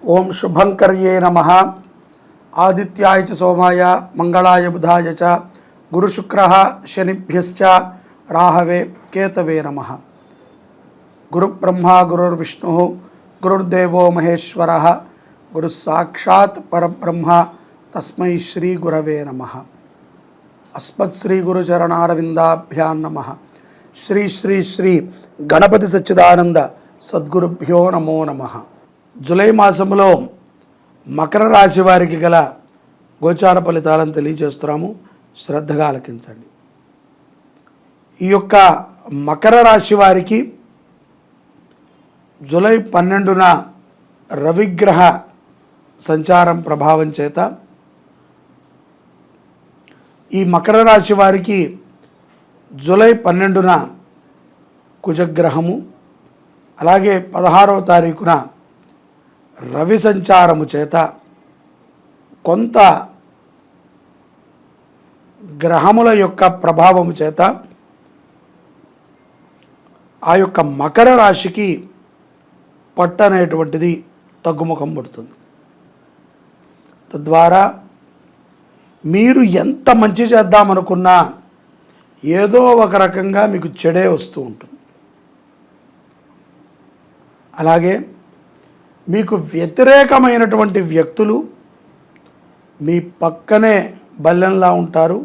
ओं शुभंकर्ये नमः। आदित्याय च सोमाय मंगलाय बुधाय च गुरुशुक्रः शनिभ्यश्च राहवे केतवे नमः। गुरुब्रह्मा गुरुर्विष्णुः गुरुर्देवो महेश्वरः गुरुस्साक्षात् परब्रह्म तस्मै श्री गुरवे नमः। अस्मत्श्री गुरुचरणारविंदाभ्यां नमः। श्री श्री श्री गणपति सच्चिदानंद सद्गुरुभ्यो नमो नमः। జూలై మాసంలో మకర రాశి వారికి గల గోచార ఫలితాలను తెలియజేస్తున్నాము, శ్రద్ధగా ఆలకించండి. ఈ యొక్క మకర రాశి వారికి జూలై 12న రవిగ్రహ సంచారం ప్రభావం చేత ఈ మకర రాశి వారికి జూలై 12న కుజగ్రహము, అలాగే 16వ తారీఖున రవి సంచారము చేత కొంత గ్రహముల యొక్క ప్రభావము చేత ఆ యొక్క మకర రాశికి పట్టు అనేటువంటిది తగ్గుముఖం పడుతుంది. తద్వారా మీరు ఎంత మంచి చేద్దామనుకున్నా ఏదో ఒక రకంగా మీకు చెడే వస్తూ ఉంటుంది. అలాగే మీకు వ్యతిరేకమైనటువంటి వ్యక్తులు మీ పక్కనే బల్లెంలా ఉంటారు,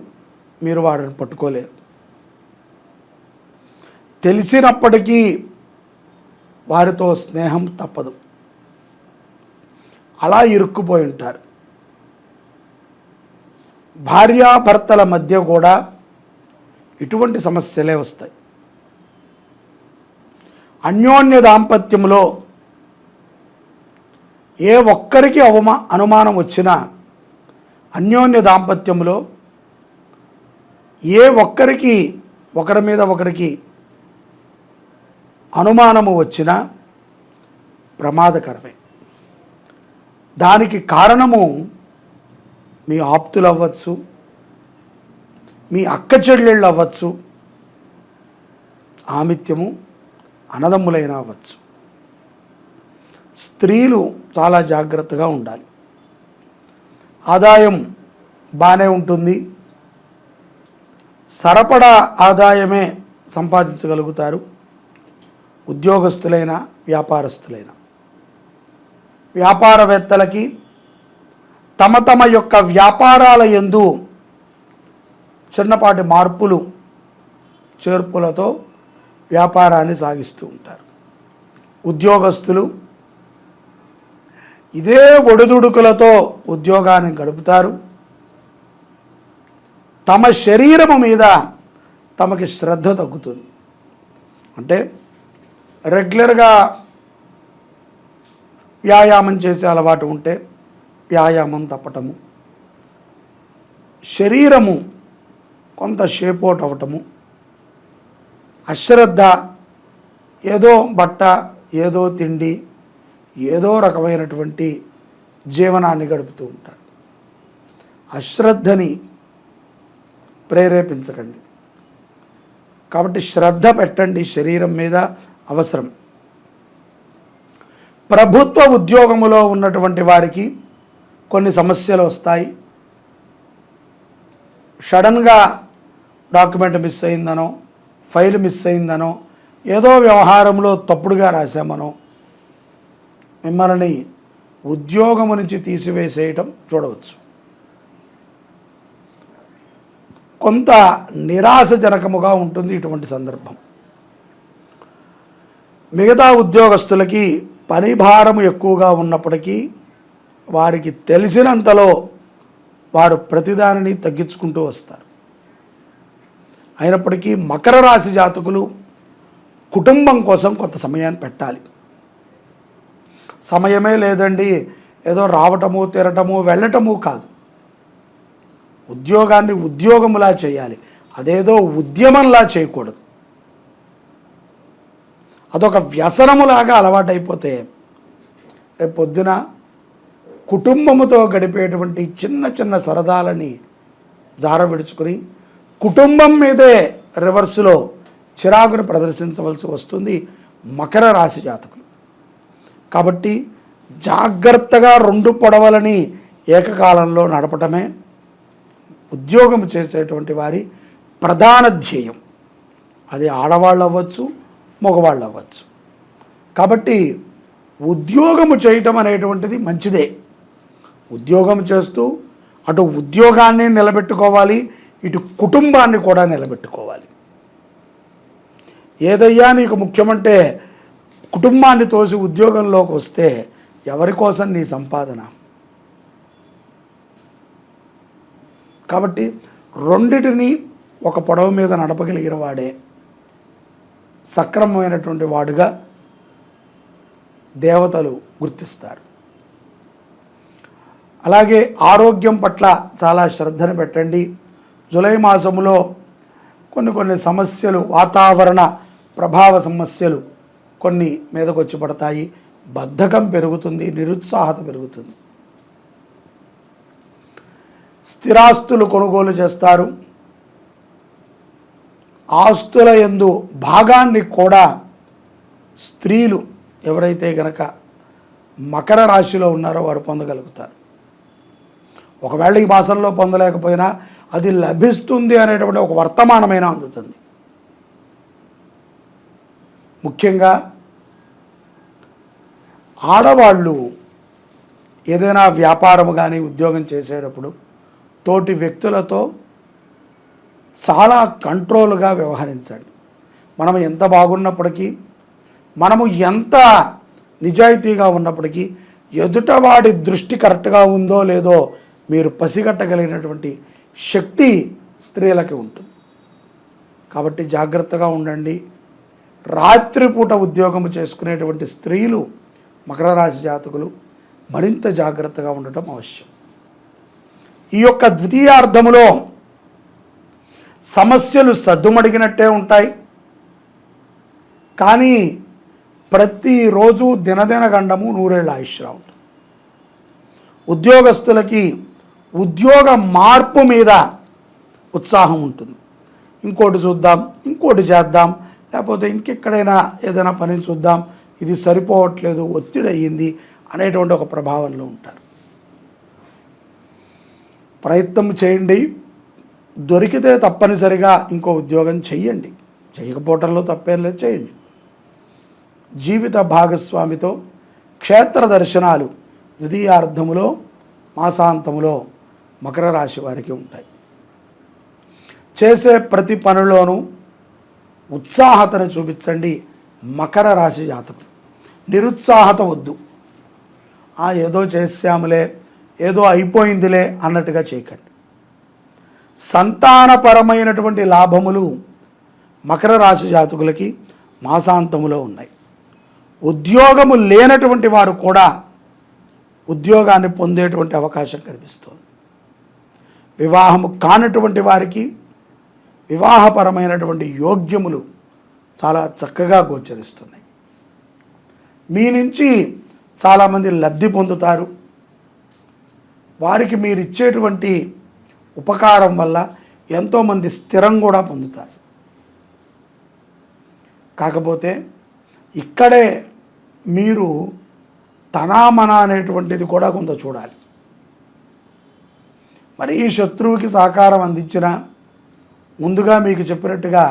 మీరు వారిని పట్టుకోలేరు. తెలిసినప్పటికీ వారితో స్నేహం తప్పదు, అలా ఇరుక్కుపోయి ఉంటారు. భార్యాభర్తల మధ్య కూడా ఇటువంటి సమస్యలే వస్తాయి. అన్యోన్య దాంపత్యంలో ఏ ఒక్కరికి అనుమానం వచ్చినా, అన్యోన్య దాంపత్యంలో ఏ ఒక్కరికి ఒకరి మీద ఒకరికి అనుమానము వచ్చినా ప్రమాదకరమే. దానికి కారణము మీ ఆప్తులు అవ్వచ్చు, మీ అక్క చెల్లెళ్ళు అవ్వచ్చు, ఆమిత్యము అన్నదమ్ములైనా అవ్వచ్చు. స్త్రీలు చాలా జాగ్రత్తగా ఉండాలి. ఆదాయం బాగానే ఉంటుంది, సరపడా ఆదాయమే సంపాదించగలుగుతారు. ఉద్యోగస్తులైన వ్యాపారస్తులైన వ్యాపారవేత్తలకి తమ తమ యొక్క వ్యాపారాల యందు చిన్నపాటి మార్పులు చేర్పులతో వ్యాపారాన్ని సాగిస్తూ ఉంటారు. ఉద్యోగస్తులు ఇదే ఒడిదుడుకులతో ఉద్యోగాన్ని గడుపుతారు. తమ శరీరము మీద తమకి శ్రద్ధ తగ్గుతుంది. అంటే రెగ్యులర్గా వ్యాయామం చేసే అలవాటు ఉంటే వ్యాయామం తప్పటము, శరీరము కొంత షేపోట్ అవ్వటము, అశ్రద్ధ, ఏదో బట్ట, ఏదో తిండి, ఏదో రకమైనటువంటి జీవనాన్ని గడుపుతూ ఉంటారు. అశ్రద్ధని ప్రేరేపించకండి. కాబట్టి శ్రద్ధ పెట్టండి, శరీరం మీద అవసరం. ప్రభుత్వ ఉద్యోగములో ఉన్నటువంటి వారికి కొన్ని సమస్యలు వస్తాయి. సడన్గా డాక్యుమెంట్ మిస్ అయిందనో, ఫైల్ మిస్ అయిందనో, ఏదో వ్యవహారంలో తప్పుడుగా రాశామనో మిమ్మల్ని ఉద్యోగము నుంచి తీసివేసేయటం చూడవచ్చు. కొంత నిరాశజనకముగా ఉంటుంది ఇటువంటి సందర్భం. మిగతా ఉద్యోగస్తులకి పని భారము ఎక్కువగా ఉన్నప్పటికీ వారికి తెలిసినంతలో వారు ప్రతిదానిని తగ్గించుకుంటూ వస్తారు. అయినప్పటికీ మకర రాశి జాతకులు కుటుంబం కోసం కొంత సమయాన్ని పెట్టాలి. సమయమే లేదండి, ఏదో రావటము తిరగటము వెళ్ళటము కాదు. ఉద్యోగాన్ని ఉద్యోగములా చేయాలి, అదేదో ఉద్యమంలా చేయకూడదు. అదొక వ్యసనములాగా అలవాటైపోతే రేపు పొద్దున కుటుంబముతో గడిపేటువంటి చిన్న చిన్న సరదాలని జారవిడుచుకుని కుటుంబం మీదే రివర్సులో చిరాకును ప్రదర్శించవలసి వస్తుంది మకర రాశి జాతకులు. కాబట్టి జాగ్రత్తగా 2 పడవలని ఏకకాలంలో నడపటమే ఉద్యోగం చేసేటువంటి వారి ప్రధాన ధ్యేయం. అది ఆడవాళ్ళు అవ్వచ్చు, మగవాళ్ళు అవ్వచ్చు. కాబట్టి ఉద్యోగము చేయటం అనేటువంటిది మంచిదే. ఉద్యోగం చేస్తూ అటు ఉద్యోగాన్ని నిలబెట్టుకోవాలి, ఇటు కుటుంబాన్ని కూడా నిలబెట్టుకోవాలి. ఏదయ్యా నీకు ముఖ్యమంటే కుటుంబాన్ని తోసి ఉద్యోగంలోకి వస్తే ఎవరి కోసం నీ సంపాదన? కాబట్టి రెండిటిని ఒక పొడవ మీద నడపగలిగిన వాడే సక్రమమైనటువంటి వాడుగా దేవతలు గుర్తిస్తారు. అలాగే ఆరోగ్యం పట్ల చాలా శ్రద్ధను పెట్టండి. జూలై మాసంలో కొన్ని సమస్యలు, వాతావరణ ప్రభావ సమస్యలు కొన్ని మీదకు వచ్చి పడతాయి. బద్ధకం పెరుగుతుంది, నిరుత్సాహత పెరుగుతుంది. స్థిరాస్తులు కొనుగోలు చేస్తారు. ఆస్తుల యందు భాగాన్ని కూడా స్త్రీలు ఎవరైతే గనక మకర రాశిలో ఉన్నారో వారు పొందగలుగుతారు. ఒకవేళ ఈ మాసంలో పొందలేకపోయినా అది లభిస్తుంది అనేటువంటి ఒక వర్తమానమైన అందుతుంది. ముఖ్యంగా ఆడవాళ్ళు ఏదైనా వ్యాపారం కానీ ఉద్యోగం చేసేటప్పుడు తోటి వ్యక్తులతో చాలా కంట్రోల్గా వ్యవహరించండి. మనం ఎంత బాగున్నప్పటికీ, మనము ఎంత నిజాయితీగా ఉన్నప్పటికీ ఎదుటవాడి దృష్టి కరెక్ట్గా ఉందో లేదో మీరు పసిగట్టగలిగినటువంటి శక్తి స్త్రీలకి ఉంటుంది. కాబట్టి జాగ్రత్తగా ఉండండి. రాత్రిపూట ఉద్యోగం చేసుకునేటువంటి స్త్రీలు, మకర రాశి జాతకులు మరింత జాగ్రత్తగా ఉండటం అవశ్యం. ఈ యొక్క ద్వితీయార్థములో సమస్యలు సద్దుమడిగినట్టే ఉంటాయి. కానీ ప్రతిరోజు దినదిన గండము 100 ఏళ్ల ఆయుష్రా ఉంటుంది. ఉద్యోగస్తులకి ఉద్యోగ మార్పు మీద ఉత్సాహం ఉంటుంది. ఇంకోటి చూద్దాం, ఇంకోటి చేద్దాం, లేకపోతే ఇంకెక్కడైనా ఏదైనా పని చూద్దాం, ఇది సరిపోవట్లేదు, ఒత్తిడి అయ్యింది అనేటువంటి ఒక ప్రభావంలో ఉంటారు. ప్రయత్నం చేయండి. దొరికితే తప్పనిసరిగా ఇంకో ఉద్యోగం చెయ్యండి. చేయకపోవటంలో తప్పేం లేదు, చేయండి. జీవిత భాగస్వామితో క్షేత్ర దర్శనాలు ద్వితీయార్థములో మాసాంతములో మకర రాశి వారికి ఉంటాయి. చేసే ప్రతి పనిలోనూ ఉత్సాహతను చూపించండి. మకర రాశి జాతకులు నిరుత్సాహత వద్దు. ఏదో చేసాములే, ఏదో అయిపోయిందిలే అన్నట్టుగా చేయకండి. సంతానపరమైనటువంటి లాభములు మకర రాశి జాతకులకి మాసాంతములో ఉన్నాయి. ఉద్యోగము లేనటువంటి వారు కూడా ఉద్యోగాన్ని పొందేటువంటి అవకాశం కనిపిస్తుంది. వివాహము కానటువంటి వారికి వివాహపరమైనటువంటి యోగ్యములు చాలా చక్కగా గోచరిస్తున్నాయి. మీ నుంచి చాలామంది లబ్ధి పొందుతారు. వారికి మీరు ఇచ్చేటువంటి ఉపకారం వల్ల ఎంతోమంది స్థిరం కూడా పొందుతారు. కాకపోతే ఇక్కడే మీరు తనామన అనేటువంటిది కూడా కొంత చూడాలి. మరి ఈ శత్రువుకి సహకారం అందించినా ముందుగా మీకు చెప్పినట్టుగా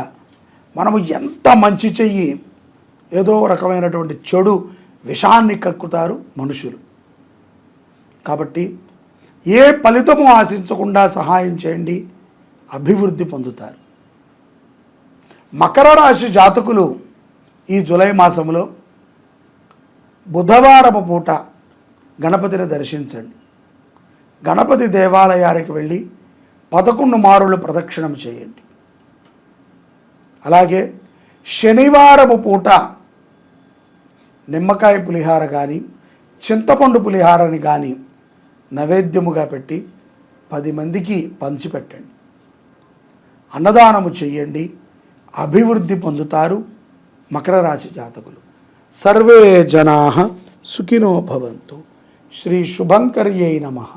మనము ఎంత మంచి చెయ్యి ఏదో రకమైనటువంటి చెడు విషాన్ని కక్కుతారు మనుషులు. కాబట్టి ఏ ఫలితము ఆశించకుండా సహాయం చేయండి, అభివృద్ధి పొందుతారు. మకర రాశి జాతకులు ఈ జూలై మాసంలో బుధవారపు పూట గణపతిని దర్శించండి. గణపతి దేవాలయానికి వెళ్ళి 11 మారులు ప్రదక్షిణం చేయండి. అలాగే శనివారము పూట నిమ్మకాయ పులిహార కానీ చింతపండు పులిహారని కానీ నైవేద్యముగా పెట్టి 10 మందికి పంచిపెట్టండి. అన్నదానము చెయ్యండి, అభివృద్ధి పొందుతారు మకర రాశి జాతకులు. సర్వే జనాః సుఖినో భవంతు. శ్రీ శుభంకర్యై నమః.